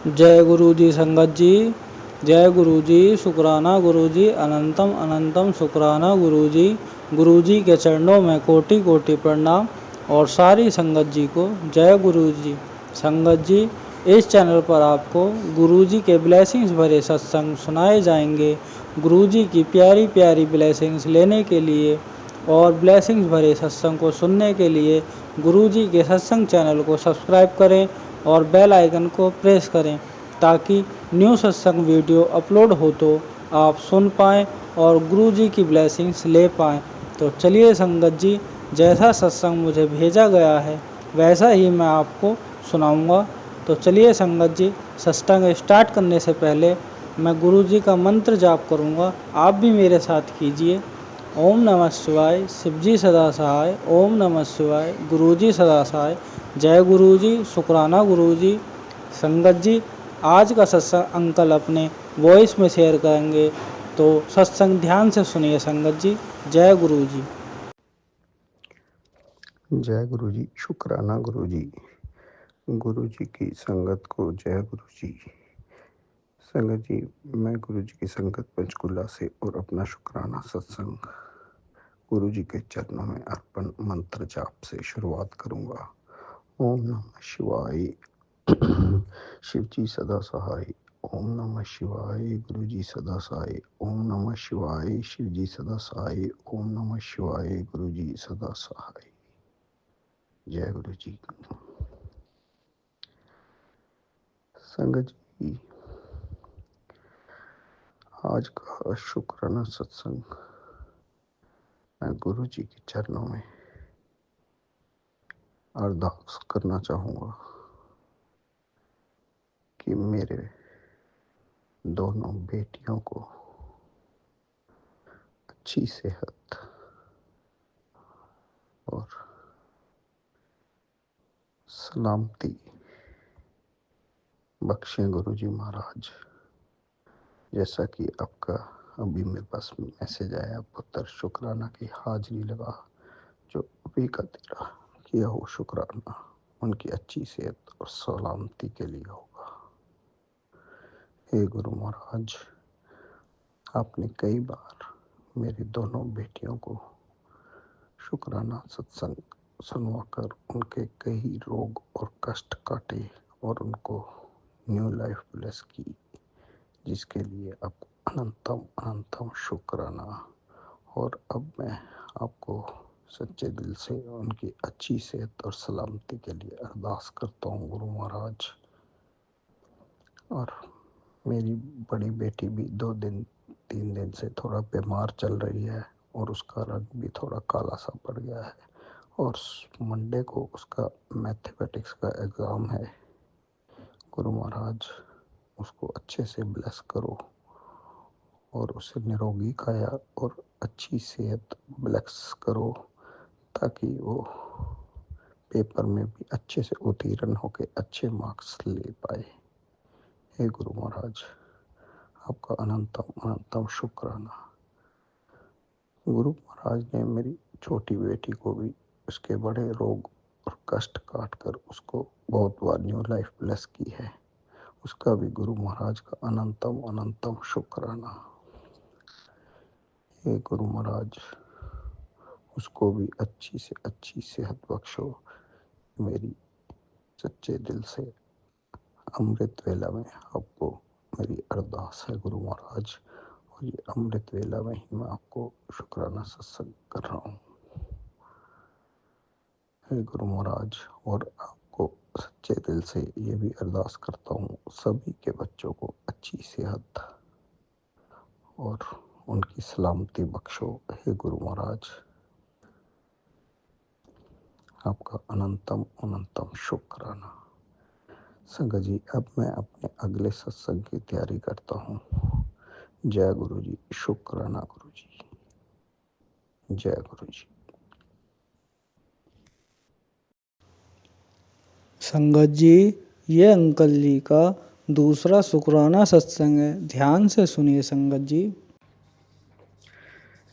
जय गुरु जी संगत जी। जय गुरु जी, शुक्राना गुरु जी, अनंतम अनंतम शुक्राना गुरु जी। गुरु जी के चरणों में कोटि कोटि प्रणाम और सारी संगत जी को जय गुरु जी। संगत जी, इस चैनल पर आपको गुरु जी के ब्लेसिंग्स भरे सत्संग सुनाए जाएंगे। गुरु जी की प्यारी प्यारी ब्लेसिंग्स लेने के लिए और ब्लेसिंग्स भरे सत्संग को सुनने के लिए गुरु जी के सत्संग चैनल को सब्सक्राइब करें और बेल आइकन को प्रेस करें ताकि न्यू सत्संग वीडियो अपलोड हो तो आप सुन पाएँ और गुरु जी की ब्लेसिंग्स ले पाएँ। तो चलिए संगत जी, जैसा सत्संग मुझे भेजा गया है वैसा ही मैं आपको सुनाऊंगा। तो चलिए संगत जी, सत्संग स्टार्ट करने से पहले मैं गुरु जी का मंत्र जाप करूंगा, आप भी मेरे साथ कीजिए। ओम नमः शिवाय, शिवजी सदा सहाय। ओम नमः शिवाय, गुरु जी सदा सहाय। जय गुरु जी, शुक्राना गुरु जी। संगत जी, आज का सत्संग अंकल अपने वॉइस में शेयर करेंगे, तो सत्संग ध्यान से सुनिए संगत जी। जय गुरु जी। जय गुरु जी, शुक्राना गुरु जी। गुरु जी की संगत को जय गुरु जी। संगत जी, मैं गुरु जी की संगत पंचकुला से और अपना शुक्राना सत्संग गुरु जी के चरणों में अर्पण मंत्र जाप से शुरुआत करूंगा। ओम नमः शिवाय, शिव जी सदा सहाय। ओम नमः शिवाय, गुरु जी सदा सहाय। ओम नमः शिवाय, शिव जी सदा सहाय। ओम नमः शिवाय, गुरु जी सदा सहाय। जय गुरु जी। संगत जी, आज का शुक्राना सत्संग मैं गुरु जी के चरणों में अरदास करना चाहूँगा कि मेरे दोनों बेटियों को अच्छी सेहत और सलामती बख्शें गुरु जी महाराज। जैसा कि आपका अभी मेरे पास मैसेज आया, पुत्र शुक्राना की हाजिरी लगा, जो अभी का तेरा किया हो शुक्राना उनकी अच्छी सेहत और सलामती के लिए होगा। हे गुरु महाराज, आपने कई बार मेरी दोनों बेटियों को शुक्राना सत्संग सुनवाकर उनके कई रोग और कष्ट काटे और उनको न्यू लाइफ ब्लेस की, जिसके लिए आपको अनंतम अनंतम शुक्राना। और अब मैं आपको सच्चे दिल से उनकी अच्छी सेहत और सलामती के लिए अरदास करता हूँ गुरु महाराज। और मेरी बड़ी बेटी भी 2-3 दिन से थोड़ा बीमार चल रही है और उसका रंग भी थोड़ा काला सा पड़ गया है, और मंडे को उसका मैथमेटिक्स का एग्ज़ाम है। गुरु महाराज, उसको अच्छे से ब्लेस करो और उसे निरोगी काया और अच्छी सेहत ब्लेस करो, ताकि वो पेपर में भी अच्छे से उत्तीर्ण होकर अच्छे मार्क्स ले पाए। हे गुरु महाराज, आपका अनंतम अनंतम शुक्राना। गुरु महाराज ने मेरी छोटी बेटी को भी उसके बड़े रोग और कष्ट काट कर उसको बहुत बार न्यू लाइफ ब्लेस की है, उसका भी गुरु महाराज का अनंतम अनंतम शुक्राना। हे गुरु महाराज, उसको भी अच्छी से अच्छी सेहत बख्शो। मेरी सच्चे दिल से अमृत वेला में आपको मेरी अरदास है गुरु महाराज, और ये अमृत वेला में ही मैं आपको शुक्राना सत्संग कर रहा हूँ। हे गुरु महाराज, और आपको सच्चे दिल से ये भी अरदास करता हूँ, सभी के बच्चों को अच्छी सेहत और उनकी सलामती बख्शो। हे गुरु महाराज, आपका अनंतम अनंतम शुक्राना। संगत जी, अब मैं अपने अगले सत्संग की तैयारी करता हूँ। जय गुरु जी, शुक्राना गुरु जी। जय गुरु जी। संगत जी, ये अंकल जी का दूसरा शुक्राना सत्संग है, ध्यान से सुनिए संगत जी।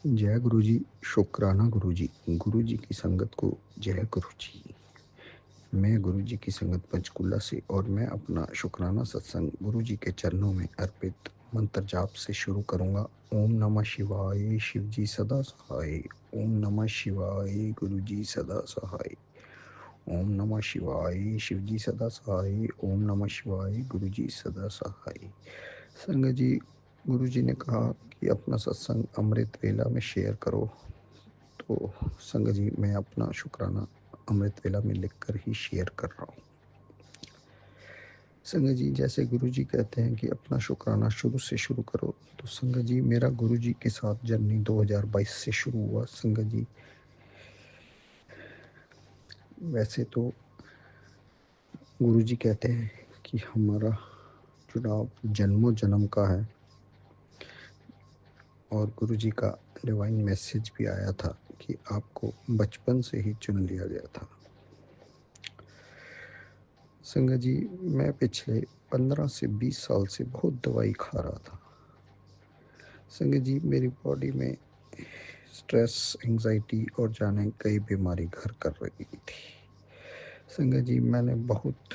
जय गुरु जी, शुक्राना गुरु जी। गुरु जी की संगत को जय गुरु जी। मैं गुरुजी की संगत पंचकूला से और मैं अपना शुक्राना सत्संग गुरुजी के चरणों में अर्पित मंत्र जाप से शुरू करूंगा। ओम नमः शिवाय, शिवजी सदा सहाय। ओम नमः शिवाय, गुरुजी सदा सहाय। ओम नमः शिवाय, शिवजी सदा सहाय। ओम नमः शिवाय, गुरुजी सदा सहाय। संगत जी, गुरुजी ने कहा कि अपना सत्संग अमृत वेला में शेयर करो, तो संगत जी मैं अपना शुक्राना अमृत वेला में लिखकर ही शेयर कर रहा हूँ। संगत जी, जैसे गुरुजी कहते हैं कि अपना शुक्राना शुरू से शुरू करो, तो संगत जी मेरा गुरुजी के साथ जर्नी 2022 से शुरू हुआ। संगत जी, वैसे तो गुरुजी कहते हैं कि हमारा जुड़ाव जन्मों जन्म का है, और गुरुजी का डिवाइन मैसेज भी आया था कि आपको बचपन से ही चुन लिया गया था। संगत जी, मैं पिछले 15 से 20 साल से बहुत दवाई खा रहा था। संगत जी, मेरी बॉडी में स्ट्रेस, एंजाइटी और जाने कई बीमारी घर कर रही थी। संगत जी, मैंने बहुत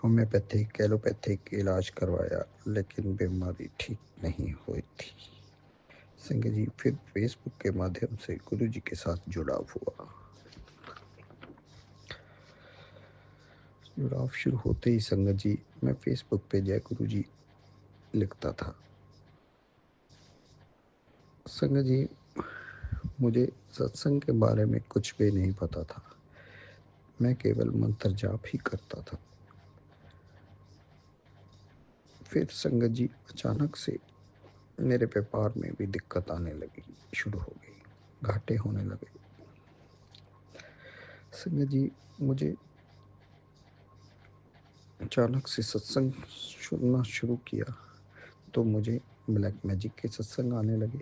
होम्योपैथिक, एलोपैथिक इलाज करवाया, लेकिन बीमारी ठीक नहीं हुई थी। संगत जी, फिर फेसबुक के माध्यम से गुरुजी के साथ जुड़ाव हुआ। जुड़ाव शुरू होते ही संगत जी मैं फेसबुक पे जय गुरुजी लिखता था। संगत जी, मुझे सत्संग के बारे में कुछ भी नहीं पता था, मैं केवल मंत्र जाप ही करता था। फिर संगत जी अचानक से मेरे व्यापार में भी दिक्कत आने लगी, शुरू हो गई, घाटे होने लगे। संगत जी, मुझे अचानक से सत्संग सुनना शुरू किया तो मुझे ब्लैक मैजिक के सत्संग आने लगे,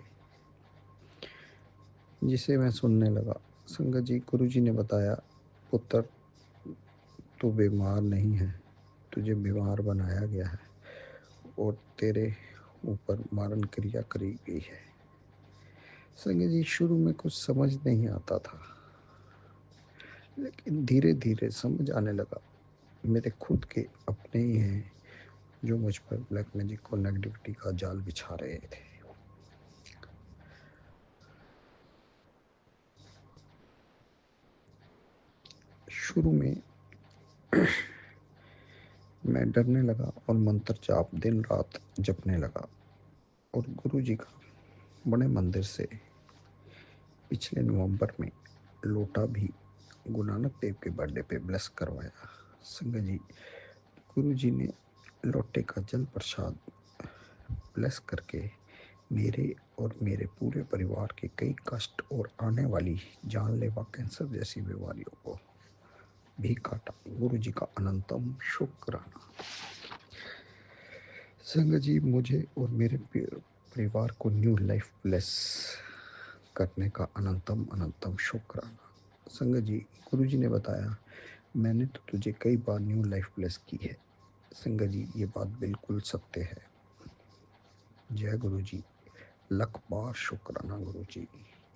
जिसे मैं सुनने लगा। संगत जी, गुरुजी ने बताया, पुत्र तू बीमार नहीं है, तुझे बीमार बनाया गया है और तेरे ऊपर मारण क्रिया करी गई है। संगत जी, शुरू में कुछ समझ नहीं आता था, लेकिन धीरे धीरे समझ आने लगा। मेरे खुद के अपने ही हैं जो मुझ पर ब्लैक मैजिक और नेगेटिविटी का जाल बिछा रहे थे। शुरू में मैं डरने लगा और मंत्र जाप दिन रात जपने लगा, और गुरुजी का बड़े मंदिर से पिछले नवंबर में लोटा भी गुरु नानक देव के बर्थडे पे ब्लेस करवाया। संगत जी, गुरुजी ने लोटे का जल प्रसाद ब्लेस करके मेरे और मेरे पूरे परिवार के कई कष्ट और आने वाली जानलेवा कैंसर जैसी बीमारियों को भी काटा। गुरुजी का अनंतम शुक्राना। संगत जी, मुझे और मेरे परिवार को न्यू लाइफ ब्लेस करने का अनंतम अनंतम शुक्राना। संगत जी, गुरुजी ने बताया, मैंने तो तुझे कई बार न्यू लाइफ ब्लेस की है। संगत जी, ये बात बिल्कुल सत्य है। जय गुरुजी, लख बार शुक्राना गुरुजी,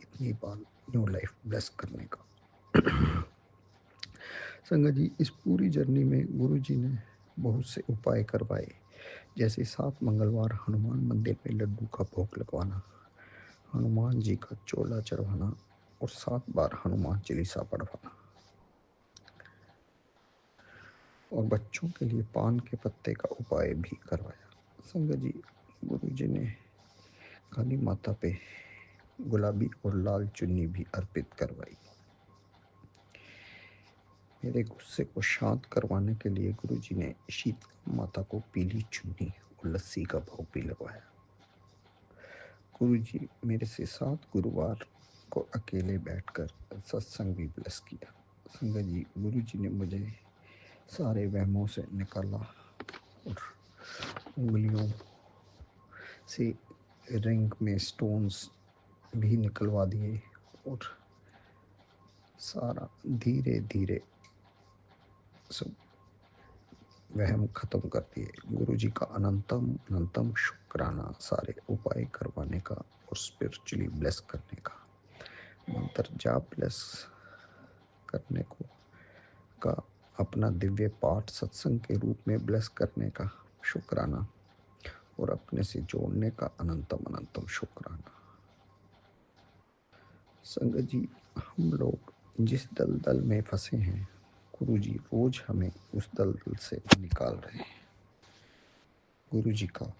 इतनी बार न्यू लाइफ ब्लेस करने का। संगत जी, इस पूरी जर्नी में गुरुजी ने बहुत से उपाय करवाए, जैसे 7 मंगलवार हनुमान मंदिर में लड्डू का भोग लगवाना, हनुमान जी का चोला चढ़वाना और 7 बार हनुमान चालीसा पढ़वाना, और बच्चों के लिए पान के पत्ते का उपाय भी करवाया। संगत जी, गुरुजी ने काली माता पे गुलाबी और लाल चुन्नी भी अर्पित करवाई। मेरे गुस्से को शांत करवाने के लिए गुरुजी ने शीतला माता को पीली चुन्नी और लस्सी का भोग भी लगवाया। गुरुजी मेरे से 7 गुरुवार को अकेले बैठकर सत्संग भी ब्लेस किया। संगत जी, गुरुजी ने मुझे सारे वहमों से निकाला और उंगलियों से रिंग में स्टोन्स भी निकलवा दिए और सारा धीरे धीरे सब वहम खत्म कर दिए। गुरुजी का अनंतम अनंतम शुक्राना सारे उपाय करवाने का और स्पिरिचुअली ब्लेस करने का। मंत्र जाप ब्लेस करने को का, अपना दिव्य पाठ सत्संग के रूप में ब्लेस करने का शुक्राना और अपने से जोड़ने का अनंतम अनंतम शुक्राना। संगत जी, हम लोग जिस दलदल में फंसे हैं, गुरु जी रोज हमें उस दलदल से निकाल रहे हैं। गुरु जी का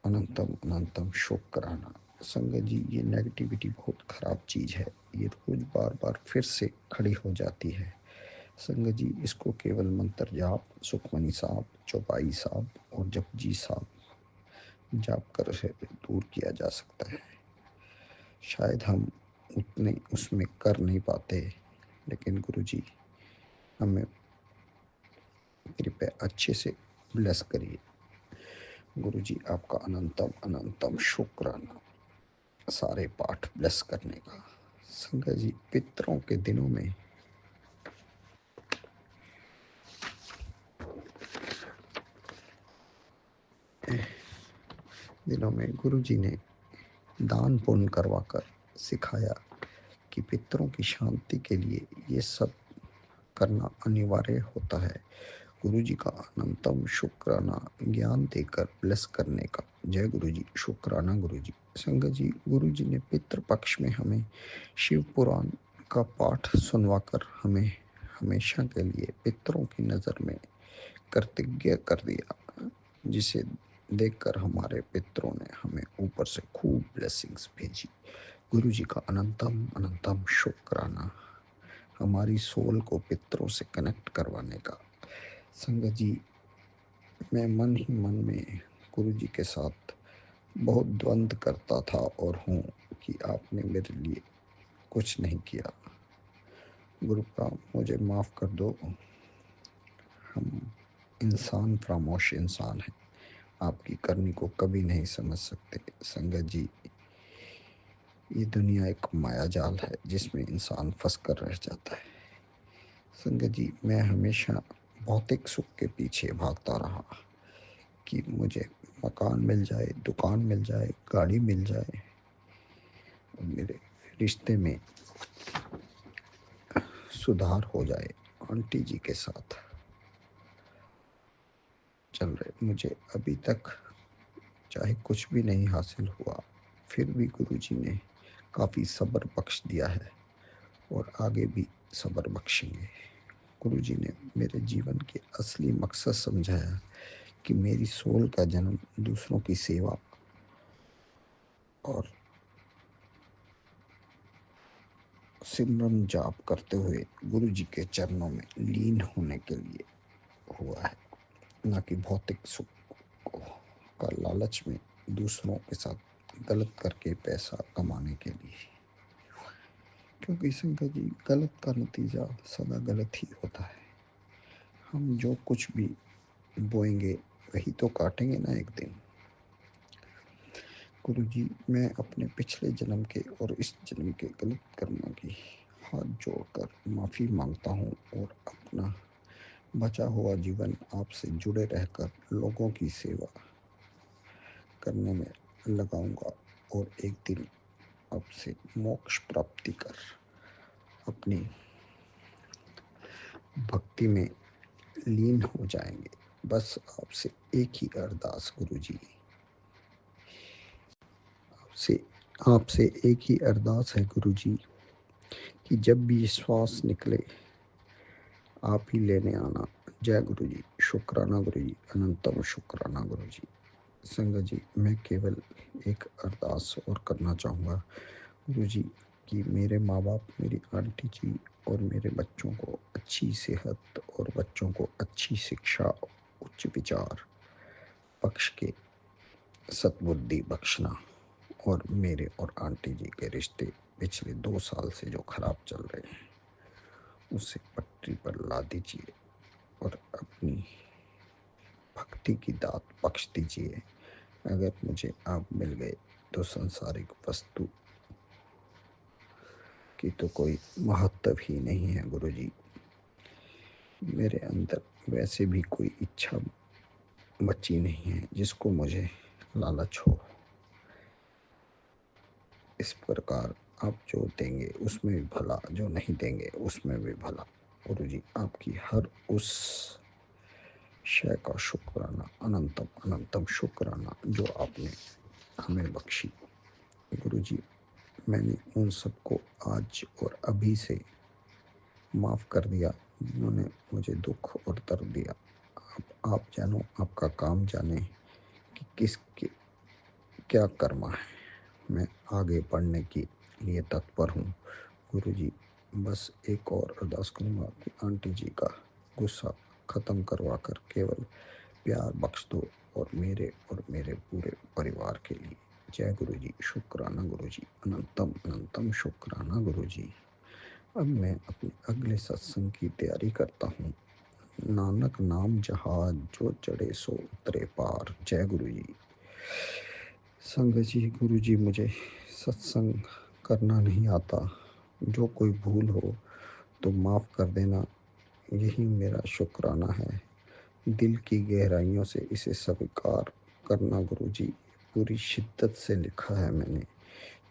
अनंतम अनंतम शुक्राना। संगत जी, ये नेगेटिविटी बहुत खराब चीज है, ये रोज बार बार फिर से खड़ी हो जाती है। संगत जी, इसको केवल मंत्र जाप सुखमनी साहब, चौपाई साहब और जपजी साहब जाप कर से दूर किया जा सकता है। शायद हम उतने उसमें कर नहीं पाते, लेकिन गुरु जी हमें कृपया अच्छे से ब्लेस करिए। गुरु जी आपका अनंतम अनंतम शुक्राना सारे पाठ ब्लेस करने का। संगत जी, पितरों के दिनों में गुरु जी ने दान पुण्य करवाकर सिखाया कि पितरों की शांति के लिए ये सब करना अनिवार्य होता है। गुरु जी का अनंतम शुक्राना ज्ञान देकर ब्लेस करने का। जय गुरु जी, शुक्राना गुरु जी। संगत जी, गुरु जी ने पितृ पक्ष में हमें शिव पुराण का पाठ सुनवाकर हमें हमेशा के लिए पितरों की नज़र में कृतज्ञ कर दिया, जिसे देखकर हमारे पितरों ने हमें ऊपर से खूब ब्लेसिंग्स भेजी। गुरु जी का अनंतम अनंतम शुक्राना हमारी सोल को पितरों से कनेक्ट करवाने का। संगत जी, मैं मन ही मन में गुरु जी के साथ बहुत द्वंद्व करता था और हूँ कि आपने मेरे लिए कुछ नहीं किया। गुरु का मुझे माफ़ कर दो, हम इंसान फरामोश इंसान हैं, आपकी करनी को कभी नहीं समझ सकते। संगत जी, ये दुनिया एक माया जाल है जिसमें इंसान फंस कर रह जाता है। संगत जी, मैं हमेशा भौतिक सुख के पीछे भागता रहा कि मुझे मकान मिल जाए, दुकान मिल जाए, गाड़ी मिल जाए और मेरे रिश्ते में सुधार हो जाए। आंटी जी के साथ चल रहे मुझे अभी तक चाहे कुछ भी नहीं हासिल हुआ, फिर भी गुरु जी ने काफ़ी सब्र बख्श दिया है और आगे भी सब्र बख्शेंगे। गुरु जी ने मेरे जीवन के असली मकसद समझाया कि मेरी सोल का जन्म दूसरों की सेवा और सिमरन जाप करते हुए गुरु जी के चरणों में लीन होने के लिए हुआ है, न कि भौतिक सुख का लालच में दूसरों के साथ गलत करके पैसा कमाने के लिए। क्योंकि संगत जी, गलत का नतीजा सदा गलत ही होता है। हम जो कुछ भी बोएंगे वही तो काटेंगे ना एक दिन। गुरु जी, मैं अपने पिछले जन्म के और इस जन्म के गलत कर्मों की हाथ जोड़कर माफ़ी मांगता हूँ और अपना बचा हुआ जीवन आपसे जुड़े रहकर लोगों की सेवा करने में लगाऊंगा और एक दिन आपसे मोक्ष प्राप्ति कर अपनी भक्ति में लीन हो जाएंगे। बस आपसे एक ही अरदास गुरु जी, आपसे एक ही अरदास है गुरु जी कि जब भी श्वास निकले आप ही लेने आना। जय गुरु जी, शुक्राना गुरु जी, अनंतम शुक्राना गुरु जी। संगत जी, मैं केवल एक अरदास और करना चाहूँगा गुरु जी कि मेरे माँ बाप, मेरी आंटी जी और मेरे बच्चों को अच्छी सेहत और बच्चों को अच्छी शिक्षा, उच्च विचार पक्ष के सद्बुद्धि बख्शना और मेरे और आंटी जी के रिश्ते पिछले 2 साल से जो खराब चल रहे हैं उसे पटरी पर ला दीजिए और अपनी भक्ति की दात बख्श दीजिए। अगर मुझे आप मिल गए तो सांसारिक वस्तु की तो कोई महत्व ही नहीं है गुरु जी। मेरे अंदर वैसे भी कोई इच्छा बची नहीं है जिसको मुझे लालच हो। इस प्रकार आप जो देंगे उसमें भी भला, जो नहीं देंगे उसमें भी भला। गुरु जी आपकी हर उस शय का शुक्राना, अनंतम अनंतम शुक्राना जो आपने हमें बख्शी। गुरु जी मैंने उन सबको आज और अभी से माफ़ कर दिया जिन्होंने मुझे दुख और दर्द दिया। आप जानो, आपका काम जाने कि किसके क्या कर्मा है। मैं आगे बढ़ने के लिए तत्पर हूँ। गुरु जी बस एक और अरदास करूँगा कि आंटी जी का गुस्सा ख़त्म करवा कर केवल प्यार बख्श दो, और मेरे पूरे परिवार के लिए। जय गुरु जी। शुक्राना गुरु जी, अनंतम अनंतम शुक्राना गुरु जी। अब मैं अपने अगले सत्संग की तैयारी करता हूँ। नानक नाम जहाज जो चढ़े सो उतरे पार। जय गुरु जी। संगत जी, गुरु जी मुझे सत्संग करना नहीं आता, जो कोई भूल हो तो माफ़ कर देना, यही मेरा शुक्राना है। दिल की गहराइयों से इसे स्वीकार करना गुरु जी, पूरी शिद्दत से लिखा है मैंने।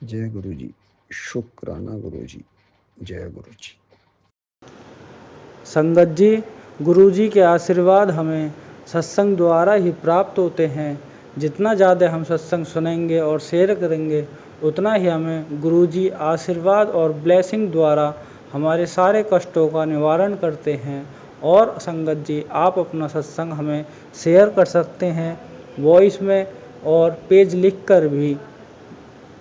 जय गुरु जी। शुक्राना गुरु जी। जय गुरु जी। संगत जी, गुरु जी के आशीर्वाद हमें सत्संग द्वारा ही प्राप्त होते हैं। जितना ज़्यादा हम सत्संग सुनेंगे और शेयर करेंगे, उतना ही हमें गुरु जी आशीर्वाद और ब्लेसिंग द्वारा हमारे सारे कष्टों का निवारण करते हैं। और संगत जी, आप अपना सत्संग हमें शेयर कर सकते हैं वॉइस में और पेज लिख कर भी,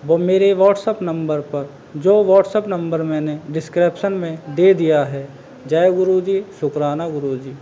वो मेरे व्हाट्सअप नंबर पर, जो व्हाट्सअप नंबर मैंने डिस्क्रिप्शन में दे दिया है। जय गुरु जी। शुक्राना गुरु जी।